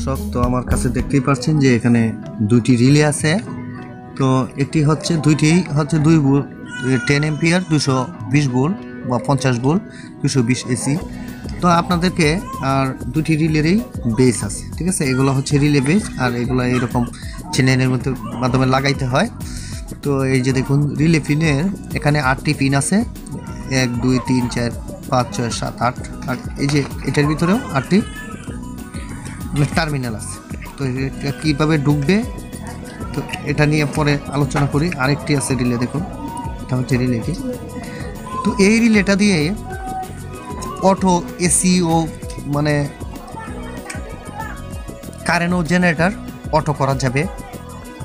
দর্শক, তো আমার কাছে দেখতেই পাচ্ছেন যে এখানে দুটি রিলে আছে। তো একটি হচ্ছে দুই ভোল্ট 10 এম্পিয়ার 220 ভোল্ট বা 50 ভোল্ট 220 এসি। তো আপনাদেরকে আর দুটি রিলেরই বেস আছে, ঠিক আছে। এগুলো হচ্ছে রিলে বেস, আর এগুলো এরকম চ্যানেলের মাধ্যমে লাগাইতে হয়। তো এই যে দেখুন রিলে পিনের এখানে 8টি পিন আছে, 1 2 3 4 5 6 7 8। আর এই যে এটার ভিতরেও 8টি টার্মিনাল আছে। তো এটা কীভাবে ঢুকবে তো এটা নিয়ে পরে আলোচনা করি। আরেকটি আছে রিলে, দেখুন এটা হচ্ছে রিলেটি। তো এই রিলেটা দিয়ে অটো এসি ও মানে কারেন্ট ও জেনারেটর অটো করা যাবে।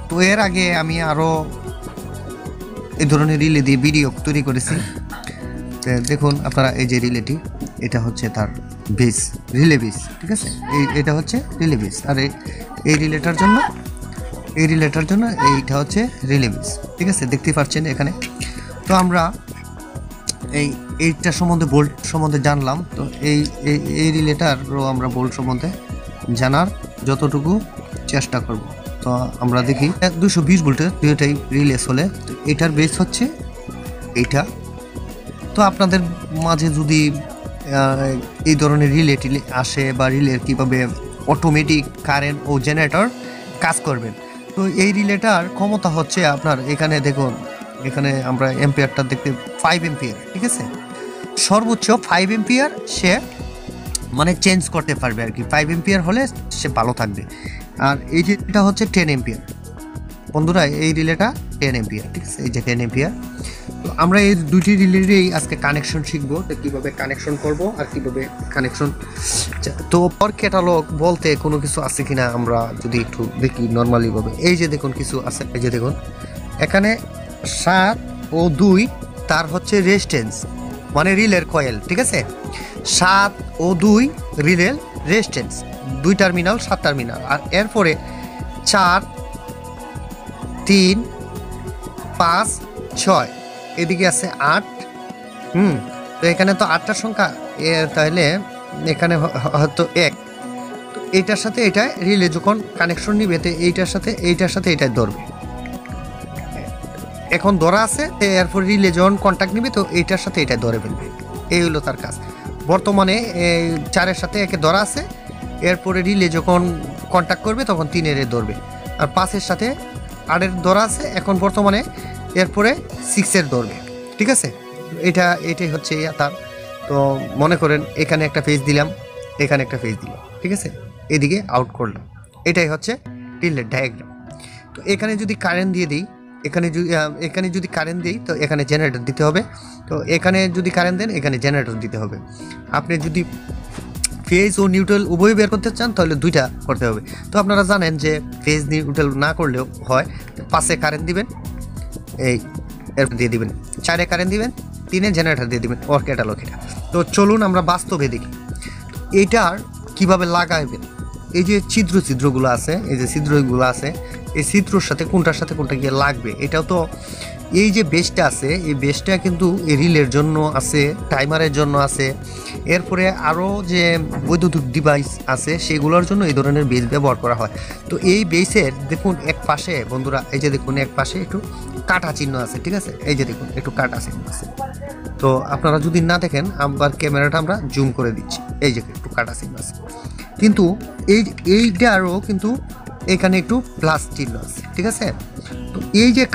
তো এর আগে আমি আরও এই ধরনের রিলে দিয়ে ভিডিও তৈরি করেছি। দেখুন আপনারা এই যে রিলেটি, এটা হচ্ছে তার বেস, রিলে বেস, ঠিক আছে। এটা হচ্ছে রিলে বেস, আর এই রিলেটার জন্য এইটা হচ্ছে রিলে বেস, ঠিক আছে। দেখতে পাচ্ছেন এখানে। তো আমরা এইটা সম্বন্ধে বোল্ট সম্বন্ধে জানলাম। তো এই রিলেটারও আমরা বোল্ট সম্বন্ধে জানার যতটুকু চেষ্টা করব। তো আমরা দেখি 220 ভোল্টের দুইটাই রিলে চলে। তো এটার বেস হচ্ছে এইটা। তো আপনাদের মাঝে যদি এই ধরনের রিলে আসে বা রিলের কীভাবে অটোমেটিক কারেন্ট ও জেনারেটর কাজ করবেন, তো এই রিলেটার ক্ষমতা হচ্ছে আপনার এখানে দেখুন, এখানে আমরা এম্পিয়ারটা দেখতে 5 এম্পিয়ার, ঠিক আছে। সর্বোচ্চ 5 এম্পিয়ার সে মানে চেঞ্জ করতে পারবে আর কি। 5 এম্পিয়ার হলে সে ভালো থাকবে। আর এই যেটা হচ্ছে 10 এম্পিয়ার বন্ধুরা, এই রিলেটা 10 এম্পিয়ার, ঠিক আছে। এই যে 10 এম্পিয়ার। তো আমরা এই দুটি রিলেরই আজকে কানেকশন শিখবো, তো কীভাবে কানেকশন করব আর কীভাবে কানেকশন। তো পর ক্যাটালগ বলতে কোনো কিছু আছে কিনা আমরা যদি একটু দেখি নর্মালিভাবে। এই যে দেখুন কিছু আছে, এই যে দেখুন এখানে 7 ও 2 তার হচ্ছে রেজিস্ট্যান্স মানে রিলের কয়েল, ঠিক আছে। 7 ও 2 রিলের রেজিস্ট্যান্স, 2 টার্মিনাল 7 টার্মিনাল। আর এরপরে 4 3 5 6, এদিকে আছে 8। তো এখানে তো 8টার সংখ্যা, তাহলে এখানে হয়তো 1। তো এইটার সাথে এটা রিলে যখন কানেকশন নিবে, তো এইটার সাথে এটা ধরবে। এখন ধরা আছে, এরপর রিলে যখন কন্ট্যাক্ট নিবে তো এইটার সাথে এটা ধরে ফেলবে। এই হলো তার কাজ। বর্তমানে 4-এর সাথে একে ধরা আছে, এরপরে রিলে যখন কন্ট্যাক্ট করবে তখন 3-এর ধরবে। আর 5-এর সাথে 8-এর ধরা আছে এখন বর্তমানে, এরপরে 6-এর ধরবে, ঠিক আছে। এটাই হচ্ছে তার। তো মনে করেন এখানে একটা ফেজ দিলাম, এখানে একটা ফেজ দিলাম, ঠিক আছে। এদিকে আউট করলাম, এটাই হচ্ছে রিলের ডায়াগ্রাম। তো এখানে যদি কারেন্ট দিয়ে দিই, এখানে যদি কারেন্ট দিই তো এখানে জেনারেটর দিতে হবে। তো এখানে যদি কারেন্ট দেন এখানে জেনারেটর দিতে হবে। আপনি যদি ফেজ ও নিউট্রাল উভয় বের করতে চান তাহলে 2টা করতে হবে। তো আপনারা জানেন যে ফেজ নিউট্রাল না করলেও হয়। 5-এ কারেন্ট দিবেন, এর দিয়ে দিবেন, 4-এ কারেন্ট দিবেন, 3-এ জেনারেটর দিয়ে দিবেন। ওর ক্যাটালগ এটা। তো চলুন আমরা বাস্তবে দেখি এইটার কিভাবে লাগাইবেন। এই যে ছিদ্রগুলো আছে, এই যে ছিদ্রগুলো আছে, এই ছিদ্রর সাথে কোনটা গিয়ে লাগবে। এটাও তো এই যে বেসটা আছে, এই বেসটা কিন্তু এই রিলের জন্য আছে, টাইমারের জন্য আছে, এরপরে আরও যে বৈদ্যুতিক ডিভাইস আছে সেগুলোর জন্য এই ধরনের বেস ব্যবহার করা হয়। তো এই বেসের দেখুন এক পাশে বন্ধুরা, এই যে দেখুন এক পাশে একটু কাটা চিহ্ন আছে, ঠিক আছে। এই যে দেখুন একটু কাটা চিহ্ন আছে। তো আপনারা যদি না দেখেন, আবার ক্যামেরাটা আমরা জুম করে দিচ্ছি, এই যে একটু কাটা চিহ্ন আছে। কিন্তু এইটারও কিন্তু এখানে একটু প্লাস চিহ্ন আছে, ঠিক আছে। তো এই যে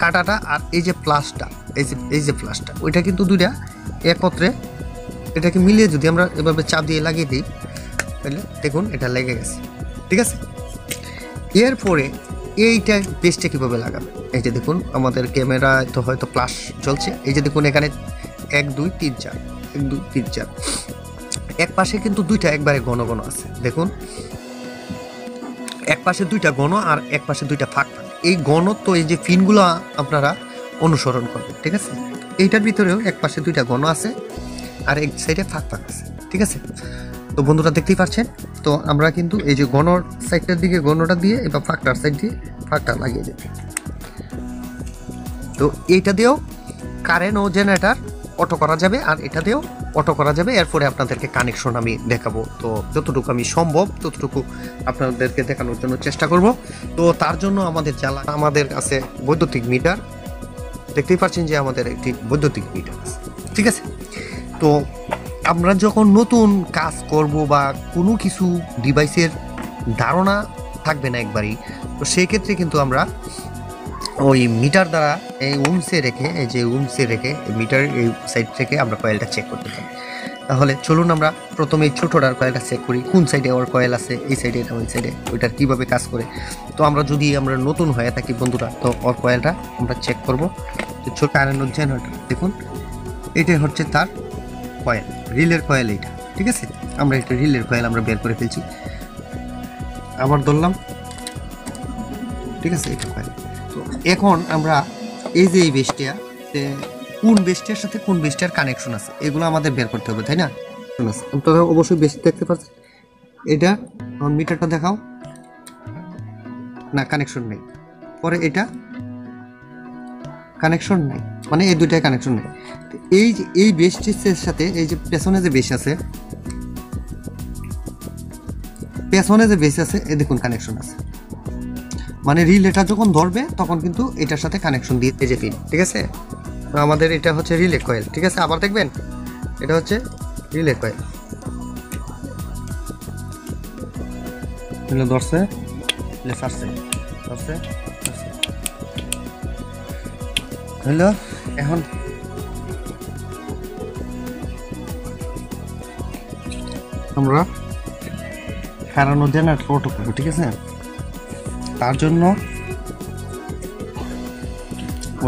কাটাটা আর এই যে প্লাসটা, এই যে প্লাসটা, ওইটা কিন্তু দুইটা একত্রে এটাকে মিলিয়ে যদি আমরা এভাবে চাপ দিয়ে লাগিয়ে দিই তাহলে দেখুন এটা লেগে গেছে, ঠিক আছে। এরপরে এইটা বেসটা কীভাবে লাগাবে, এই যে দেখুন আমাদের ক্যামেরায় তো হয়তো প্লাস চলছে। এই যে দেখুন এখানে 1 2 3 4, 1 2 3 4। এক পাশে কিন্তু 2টা একবারে ঘন ঘন আছে, দেখুন এক পাশে 2টা ঘন আর এক পাশে 2টা ফাঁক। এই ঘনত্ব এই যে পিনগুলো আপনারা অনুসরণ করবেন, ঠিক আছে। এইটার ভিতরেও এক পাশে 2টা ঘন আছে আর এক সাইডে ফাঁক আছে, ঠিক আছে। তো বন্ধুরা দেখতেই পাচ্ছেন। তো আমরা কিন্তু এই যে ঘনর সাইডটার দিকে ঘনটা দিয়ে এবার ফাঁকটার সাইড দিয়ে ফাঁকটা লাগিয়ে দেব। তো এইটা দিয়েও কারেন্ট ও জেনারেটর অটো করা যাবে আর এটাতেও অটো করা যাবে। এরপরে আপনাদেরকে কানেকশন আমি দেখাবো, তো যতটুকু আমি সম্ভব ততটুকু আপনাদেরকে দেখানোর জন্য চেষ্টা করব। তো তার জন্য আমাদের কাছে বৈদ্যুতিক মিটার, দেখতেই পাচ্ছেন যে আমাদের একটি বৈদ্যুতিক মিটার আছে, ঠিক আছে। তো আমরা যখন নতুন কাজ করব বা কোনো কিছু ডিভাইসের ধারণা থাকবে না একবারই, তো সেই ক্ষেত্রে কিন্তু আমরা ওই মিটার দ্বারা এই উমসে রেখে মিটার এই সাইড থেকে আমরা কয়েলটা চেক করতে পারি। তাহলে চলুন আমরা প্রথমে এই ছোটোটার কয়েলটা চেক করি, কোন সাইডে ওর কয়েল আছে, এই সাইডে না ওই সাইডে, ওইটার কীভাবে কাজ করে। তো আমরা নতুন হয়ে থাকি বন্ধুরা, তো ওর কয়েলটা আমরা চেক করবো। তো ছোট কারেন্ট জেনারেটর দেখুন, এটাই হচ্ছে তার কয়েল, রিলের কয়েল এইটা, ঠিক আছে। আমরা এটা রিলের কয়েল আমরা বের করে ফেলছি, আবার ধরলাম, ঠিক আছে, এটা কয়েল। তো এখন আমরা এই যে এই বেস্টিয়া, কোন বেস্টিয়ার সাথে কোন বেস্টিয়ার কানেকশন আছে এগুলো আমাদের বের করতে হবে, তাই না? আপনারা অবশ্যই বেশি দেখতে পাচ্ছেন। এটা মিটারটা দেখাও, না কানেকশন নেই। পরে এটা কানেকশন নেই, মানে এই দুইটাই কানেকশন নেই। এই বেস্টিসের সাথে এই যে পেছনে যে বেস আছে, এই দেখুন কানেকশন আছে, মানে রিল এটা যখন ধরবে তখন কিন্তু এটার সাথে কানেকশন দিয়ে এই যে পিন, ঠিক আছে। তো আমাদের এটা হচ্ছে রিলে কয়েল, ঠিক আছে। আবার দেখবেন এটা হচ্ছে রিলে কয়েল, ধরছে হলো। এখন আমরা কারণ জেনারেটর অটো করবো, ঠিক আছে। তার জন্য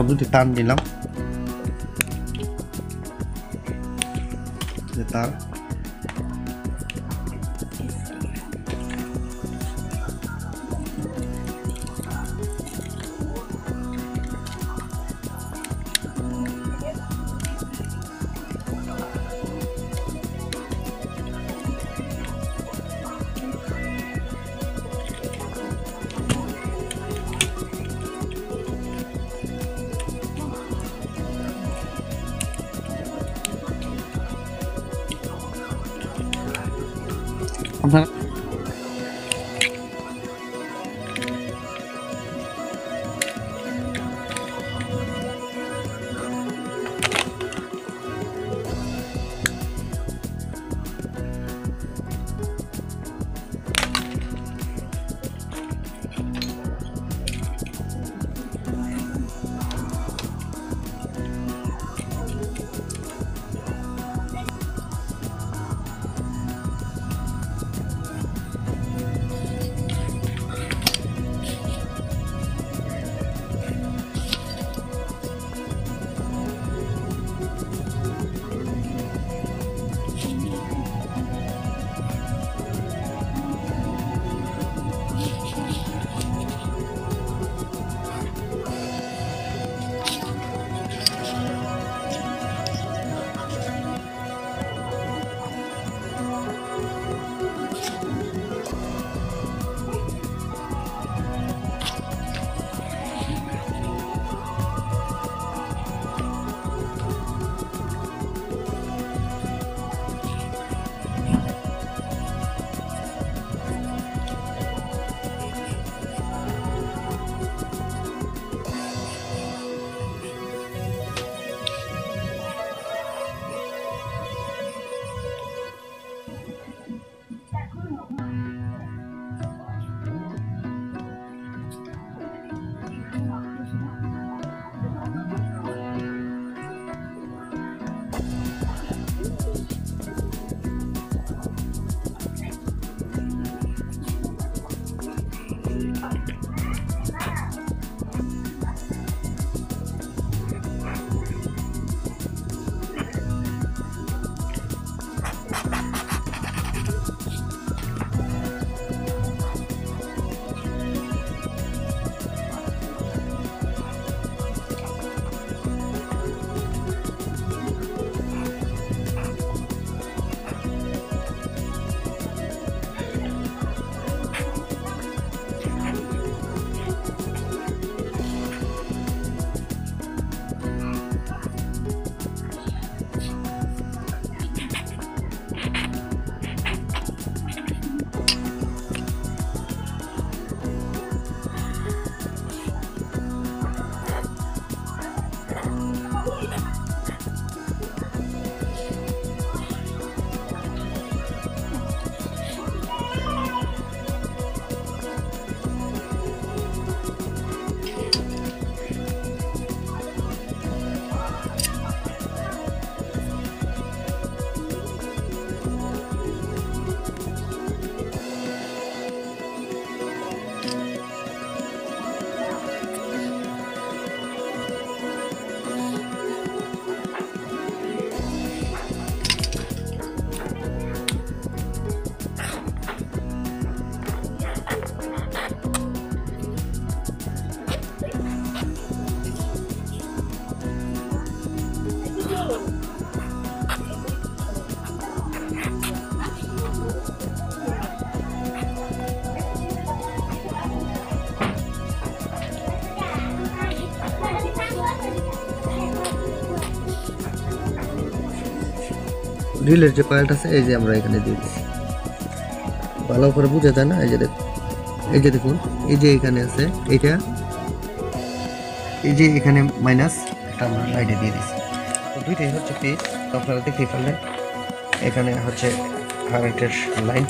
দুটি টান দিলাম, তার রিলের যে কয়েলটা আছে এই যে আমরা এখানে দিয়ে দিচ্ছি, ভালো করে বুঝে যায় না? এই যে দেখুন, এই যে দেখুন, এই যে এখানে আছে এইটা, এই যে এখানে মাইনাস, এটা আমরা লাইনে দিয়ে দিচ্ছি। তো দুইটাই হচ্ছে পিস, আপনারা দেখতেই পারলেন। এখানে হচ্ছে কারেন্টের লাইন,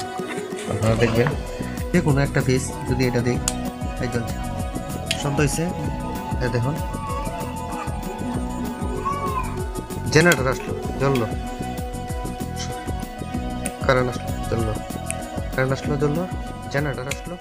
আপনারা দেখবেন যে কোনো একটা পিস যদি এটা দিই, এই জ্বলছে, শব্দ হয়েছে, দেখুন জেনারেটর আসলো, জ্বললো, কারেন্ট আসলো, জ্বললো, কারেন্ট আসলো, জ্বললো, জেনারেটর আসলো।